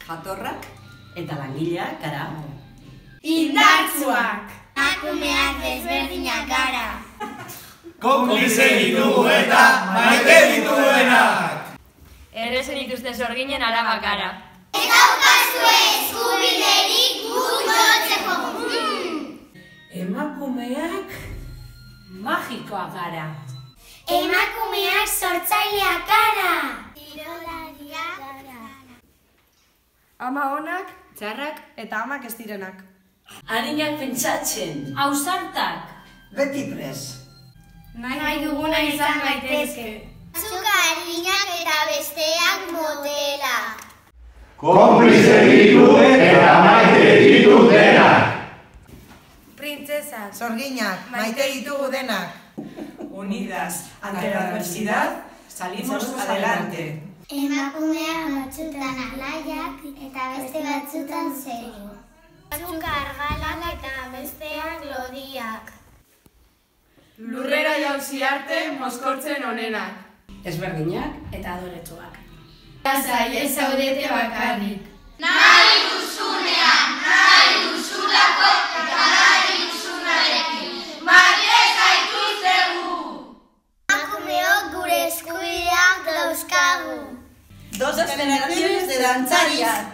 Jatorrak eta langileak gara. Indartsuak! Emakumeak desberdinak gara. Konplize ditugu eta maite dituguenak. Errezen dituzte sorginen alabak gara. Ez daukazue eskubiderik guk lotzeko. Emakumeak magikoak gara. Emakumeak sortzaileak gara. Kirolariak gara. Ama onak, txarrak eta amak ez direnak. Arinak pentsatzen. Ausartak! Beti pres. Nahi duguna izan gaitezke. Batzuka arinak eta besteak motelak. Konplize ditugu eta maite dituguenak. Printzesak, Sorginak, maite ditugu denak. Unidas ante la adversidad, salimos adelante. Emakumeak batzutan alaiak eta beste batzutan serio. Batzuk argalak eta besteak lodiak. lurrera jauzi arte mozkortzen onenak. Ezberdinak eta adoretsuak. Lasai ez zaudete bakarrik. Nahi duzunean, nahi duzulako eta nahi duzunarekin. Maite zaituztegu! Emakumeok gure eskubideak dauzkagu. Dos generaciones de dantzarias.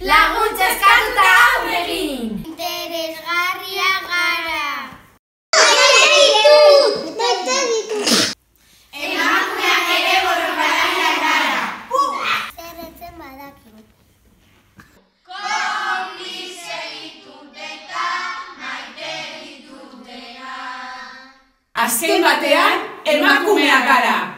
Laguntza eskatuta aurre egin! Interesgarria gara. Emakumeak ere borrokalariak gara. Zer etzen badakigu. Konplize ditut eta maite ditutena. Azken batean, emakumeak gara.